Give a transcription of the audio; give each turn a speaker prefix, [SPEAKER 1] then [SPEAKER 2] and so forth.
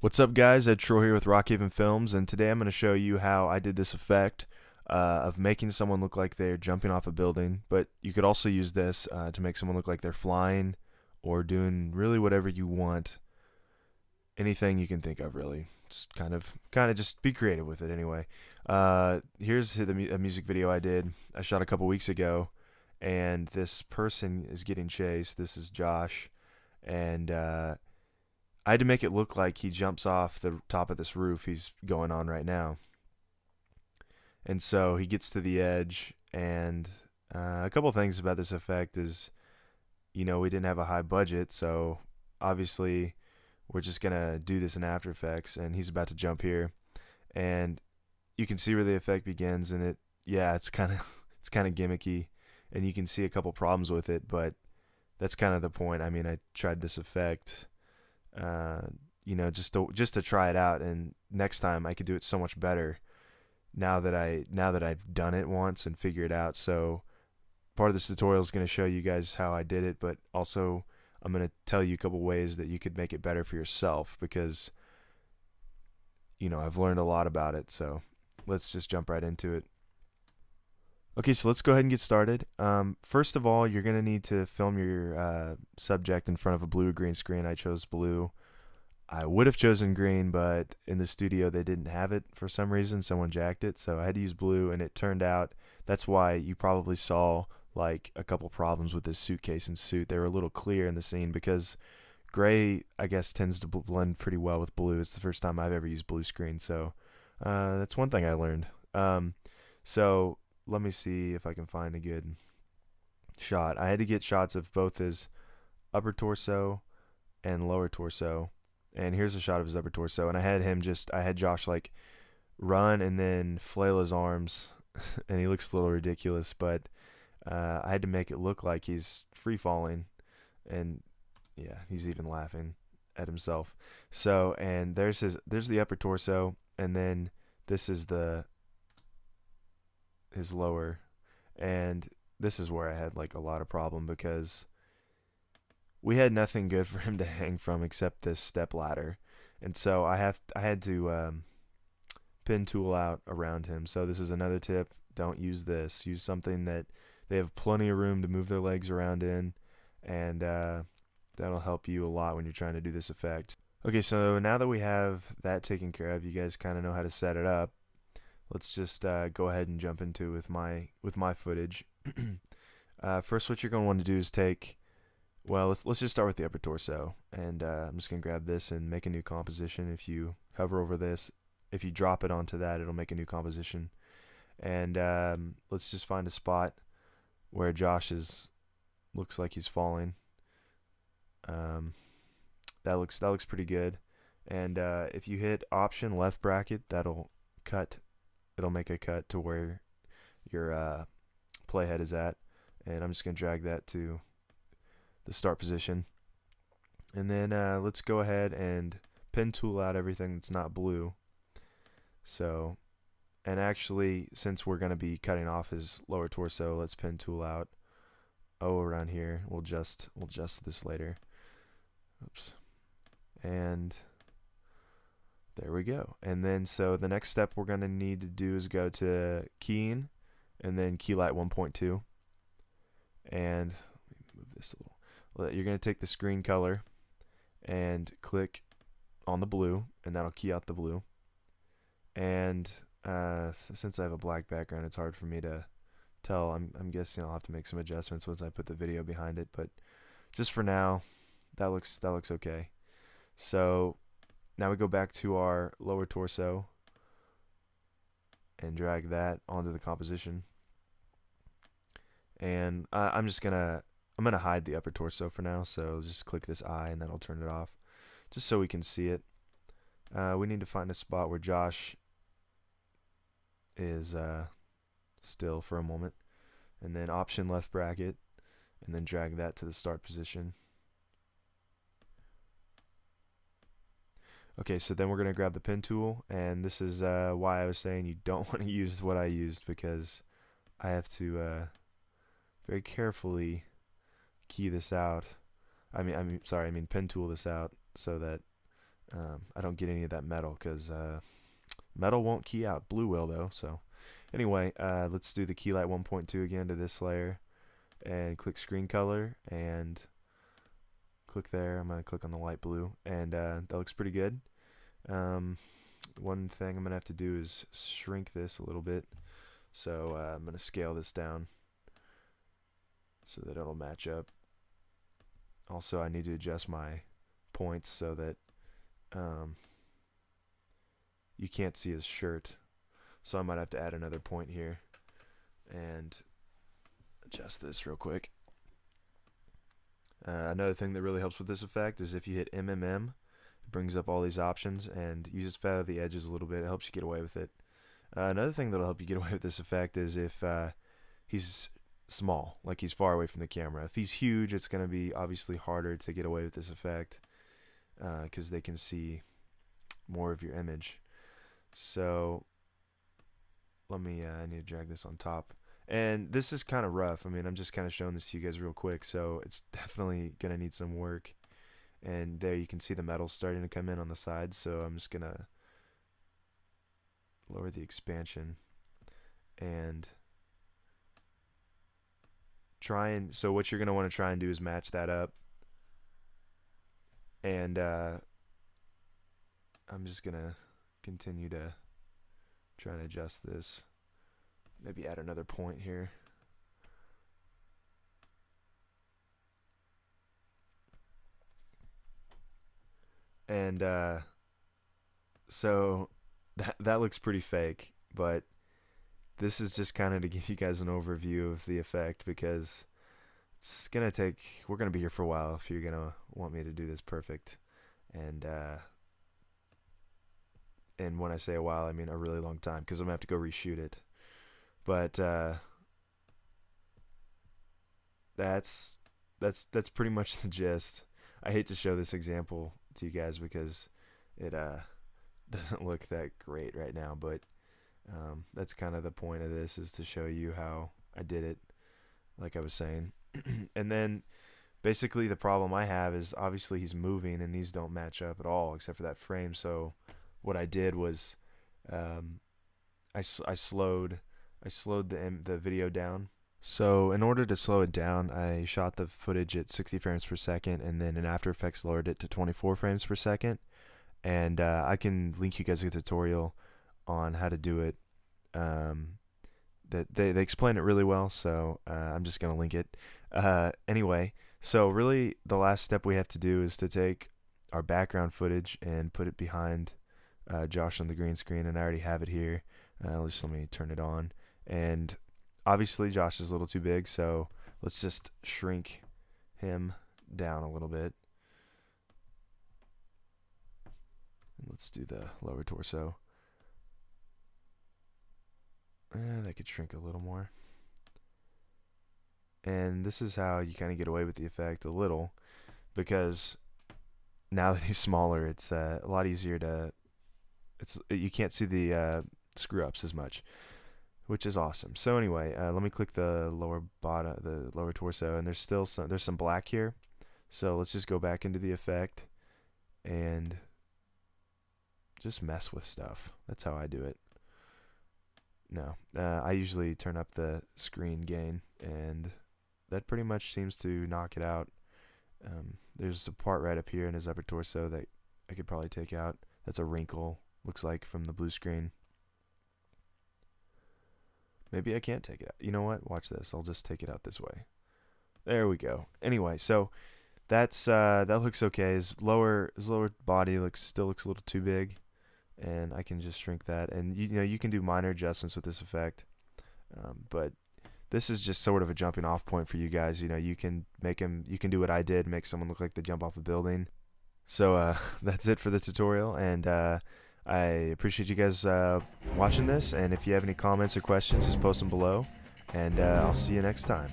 [SPEAKER 1] What's up, guys? Ed Troll here with Rockhaven Films, and today I'm going to show you how I did this effect of making someone look like they're jumping off a building. But you could also use this to make someone look like they're flying or doing really whatever you want. Anything you can think of, really. Just kind of just be creative with it. Anyway, here's a music video I did. I shot a couple weeks ago, and this person is getting chased. This is Josh, and I had to make it look like he jumps off the top of this roof he's going on right now. And so he gets to the edge, and a couple things about this effect is, we didn't have a high budget, so obviously we're just gonna do this in After Effects, and he's about to jump here, and you can see where the effect begins, and it's kind of it's kind of gimmicky, and you can see a couple problems with it, but that's kind of the point. I mean, I tried this effect just to try it out, and next time I could do it so much better now that I've done it once and figured it out. So part of this tutorial is going to show you guys how I did it, but also I'm going to tell you a couple ways that you could make it better for yourself, because I've learned a lot about it. So let's just jump right into it. Okay, so let's go ahead and get started. First of all, you're going to need to film your subject in front of a blue or green screen. I chose blue. I would have chosen green, but in the studio they didn't have it for some reason. Someone jacked it, so I had to use blue, and it turned out that's why you probably saw like a couple problems with this suitcase and suit. They were a little clear in the scene because gray, I guess, tends to blend pretty well with blue. It's the first time I've ever used blue screen, so that's one thing I learned. So let me see if I can find a good shot. I had to get shots of both his upper torso and lower torso. And here's a shot of his upper torso. And I had Josh like run and then flail his arms. And he looks a little ridiculous, but I had to make it look like he's free falling. And yeah, he's even laughing at himself. So, and there's the upper torso. And then this is his lower, and this is where I had like a lot of problem because we had nothing good for him to hang from except this step ladder, and so I had to pin tool out around him. So this is another tip: don't use this. Use something that they have plenty of room to move their legs around in, and that'll help you a lot when you're trying to do this effect. Okay, so now that we have that taken care of, you guys kind of know how to set it up. Let's just go ahead and jump into with my footage. First, what you're going to want to do is let's just start with the upper torso, and I'm just going to grab this and make a new composition. If you hover over this, if you drop it onto that, it'll make a new composition. And let's just find a spot where Josh looks like he's falling. That looks pretty good. And if you hit Option left bracket, that'll cut. It'll make a cut to where your playhead is at, and I'm just going to drag that to the start position. And then let's go ahead and pen tool out everything that's not blue. So, and actually, since we're going to be cutting off his lower torso, let's pen tool out around here. We'll adjust this later. Oops. And there we go. And then so the next step we're going to need to do is go to keying and then keylight 1.2. And let me move this a little. You're going to take the screen color and click on the blue, and that'll key out the blue. And since I have a black background, it's hard for me to tell. I'm guessing I'll have to make some adjustments once I put the video behind it, but just for now, that looks okay. So now we go back to our lower torso and drag that onto the composition. And I'm gonna hide the upper torso for now. So just click this eye and that'll turn it off, just so we can see it. We need to find a spot where Josh is still for a moment, and then Option left bracket, and then drag that to the start position. Okay, so then we're going to grab the pen tool, and this is why I was saying you don't want to use what I used, because I have to very carefully key this out. I mean pen tool this out so that I don't get any of that metal because metal won't key out. Blue will though. So anyway, let's do the Keylight 1.2 again to this layer, and click screen color and click there. I'm gonna click on the light blue, and that looks pretty good. One thing I'm gonna have to do is shrink this a little bit. So I'm gonna scale this down so that it'll match up. Also, I need to adjust my points so that you can't see his shirt, so I might have to add another point here and adjust this real quick. Another thing that really helps with this effect is if you hit MMM, it brings up all these options, and you just feather the edges a little bit. It helps you get away with it. Another thing that'll help you get away with this effect is if he's small, like he's far away from the camera. If he's huge, it's going to be obviously harder to get away with this effect because they can see more of your image. So let me, I need to drag this on top. And this is kind of rough. I mean, I'm just kind of showing this to you guys real quick, so it's definitely going to need some work. And there you can see the metal starting to come in on the sides, so I'm just going to lower the expansion and try and, so what you're going to want to try and do is match that up. And I'm just going to continue to try and adjust this. Maybe add another point here. And so that looks pretty fake, but this is just kind of to give you guys an overview of the effect, because it's gonna take, we're gonna be here for a while if you're gonna want me to do this perfect. And when I say a while, I mean a really long time, because I'm gonna have to go reshoot it. But that's pretty much the gist. I hate to show this example to you guys because it doesn't look that great right now, but that's kind of the point of this, is to show you how I did it, like I was saying. And then basically the problem I have is obviously he's moving and these don't match up at all except for that frame. So what I did was I slowed the video down. So in order to slow it down, I shot the footage at 60 frames per second, and then in After Effects lowered it to 24 frames per second. And I can link you guys a tutorial on how to do it. That they explain it really well, so I'm just gonna link it. Anyway, so really the last step we have to do is to take our background footage and put it behind Josh on the green screen, and I already have it here. Just let me turn it on. And obviously Josh is a little too big, so let's just shrink him down a little bit. Let's do the lower torso. That could shrink a little more. And this is how you kind of get away with the effect a little, because now that he's smaller, it's a lot easier to, you can't see the screw ups as much, which is awesome. So anyway, let me click the lower bottom, the lower torso, and there's still some black here. So let's just go back into the effect and just mess with stuff. That's how I do it. No, I usually turn up the screen gain, and that pretty much seems to knock it out. There's a part right up here in his upper torso that I could probably take out. That's a wrinkle, looks like, from the blue screen. Maybe I can't take it out. You know what? Watch this. I'll just take it out this way. There we go. Anyway, so that's that looks okay. His lower body still looks a little too big, and I can just shrink that. And you can do minor adjustments with this effect, but this is just sort of a jumping off point for you guys. You can do what I did, make someone look like they jump off a building. So that's it for the tutorial, and I appreciate you guys watching this. And if you have any comments or questions, just post them below, and I'll see you next time.